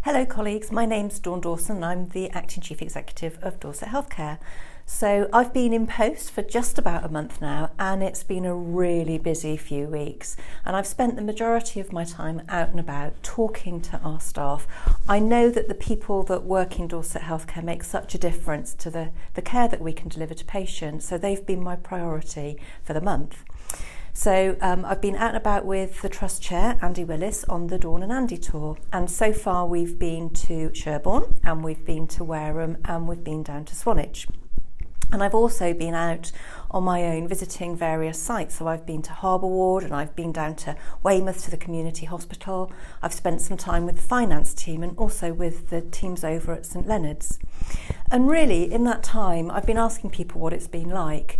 Hello colleagues, my name's Dawson and I'm the Acting Chief Executive of Dorset HealthCare. So I've been in post for just about a month now and it's been a really busy few weeks, and I've spent the majority of my time out and about talking to our staff. I know that the people that work in Dorset HealthCare make such a difference to the care that we can deliver to patients, so they've been my priority for the month. So I've been out and about with the Trust Chair Andy Willis on the Dawn and Andy tour, and so far we've been to Sherborne and we've been to Wareham and we've been down to Swanage. And I've also been out on my own visiting various sites. So I've been to Harbour Ward and I've been down to Weymouth to the community hospital. I've spent some time with the finance team and also with the teams over at St Leonard's. And really in that time I've been asking people what it's been like.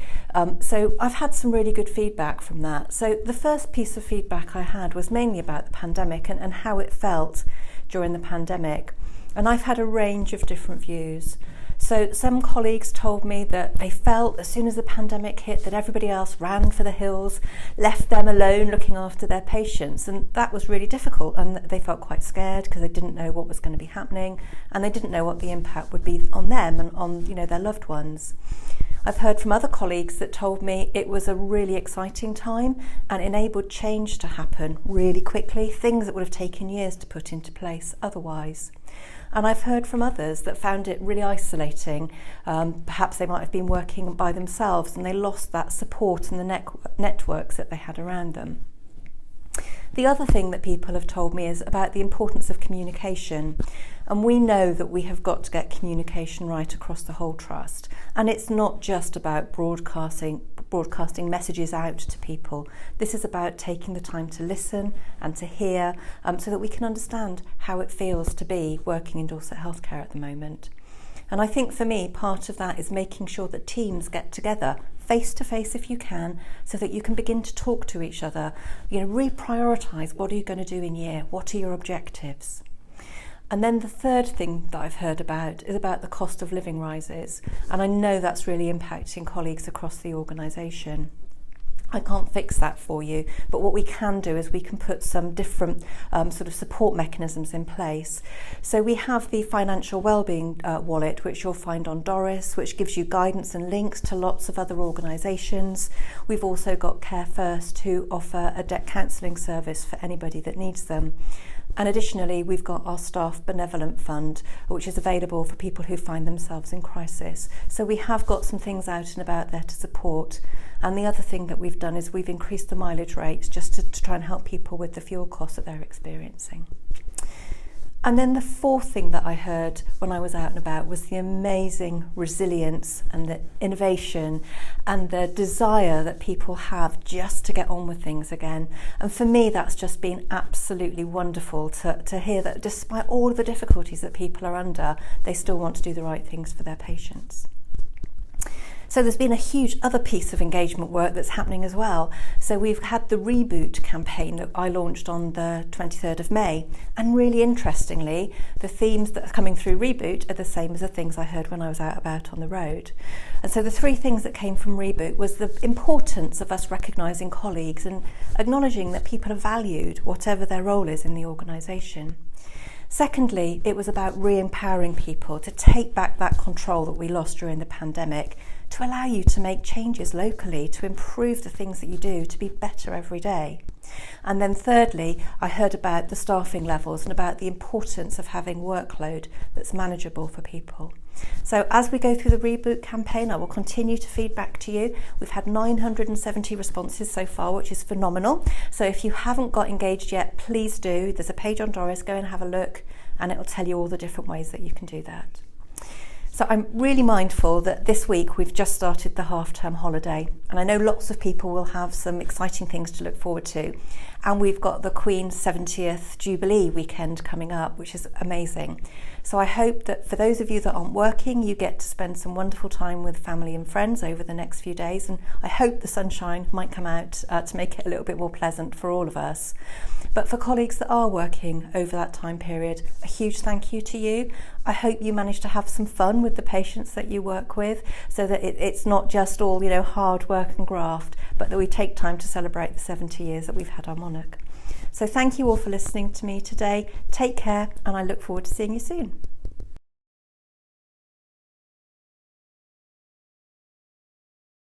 So I've had some really good feedback from that. So the first piece of feedback I had was mainly about the pandemic and how it felt during the pandemic. And I've had a range of different views. So some colleagues told me that they felt as soon as the pandemic hit that everybody else ran for the hills, left them alone looking after their patients, and that was really difficult, and they felt quite scared because they didn't know what was going to be happening and they didn't know what the impact would be on them and on their loved ones. I've heard from other colleagues that told me it was a really exciting time and enabled change to happen really quickly, things that would have taken years to put into place otherwise. And I've heard from others that found it really isolating. Perhaps they might have been working by themselves and they lost that support and the networks that they had around them. The other thing that people have told me is about the importance of communication. And we know that we have got to get communication right across the whole trust. And it's not just about broadcasting messages out to people. This is about taking the time to listen and to hear so that we can understand how it feels to be working in Dorset HealthCare at the moment. And I think for me, part of that is making sure that teams get together face to face if you can, so that you can begin to talk to each other, reprioritise what are you going to do in year, what are your objectives. And then the third thing that I've heard about is about the cost of living rises. And I know that's really impacting colleagues across the organisation. I can't fix that for you, but what we can do is we can put some different sort of support mechanisms in place. So we have the financial wellbeing wallet, which you'll find on Doris, which gives you guidance and links to lots of other organisations. We've also got Care First, who offer a debt counselling service for anybody that needs them. And additionally, we've got our Staff Benevolent Fund, which is available for people who find themselves in crisis. So we have got some things out and about there to support. And the other thing that we've done is we've increased the mileage rates just to try and help people with the fuel costs that they're experiencing. And then the fourth thing that I heard when I was out and about was the amazing resilience and the innovation and the desire that people have just to get on with things again. And for me, that's just been absolutely wonderful to hear that despite all of the difficulties that people are under, they still want to do the right things for their patients. So there's been a huge other piece of engagement work that's happening as well. So we've had the Reboot campaign that I launched on the 23rd of May. And really interestingly, the themes that are coming through Reboot are the same as the things I heard when I was out about on the road. And so the three things that came from Reboot was the importance of us recognising colleagues and acknowledging that people are valued, whatever their role is in the organisation. Secondly, it was about re-empowering people to take back that control that we lost during the pandemic, to allow you to make changes locally, to improve the things that you do, to be better every day. And then thirdly, I heard about the staffing levels and about the importance of having workload that's manageable for people. So as we go through the Reboot campaign, I will continue to feed back to you. We've had 970 responses so far, which is phenomenal. So if you haven't got engaged yet, please do. There's a page on Doris, go and have a look, and it will tell you all the different ways that you can do that. So I'm really mindful that this week we've just started the half-term holiday, and I know lots of people will have some exciting things to look forward to. And we've got the Queen's 70th Jubilee weekend coming up, which is amazing. So I hope that for those of you that aren't working, you get to spend some wonderful time with family and friends over the next few days. And I hope the sunshine might come out to make it a little bit more pleasant for all of us. But for colleagues that are working over that time period, a huge thank you to you. I hope you manage to have some fun with the patients that you work with, so that it's not just all, hard work and graft, but that we take time to celebrate the 70 years that we've had our monarch. So thank you all for listening to me today. Take care, and I look forward to seeing you soon.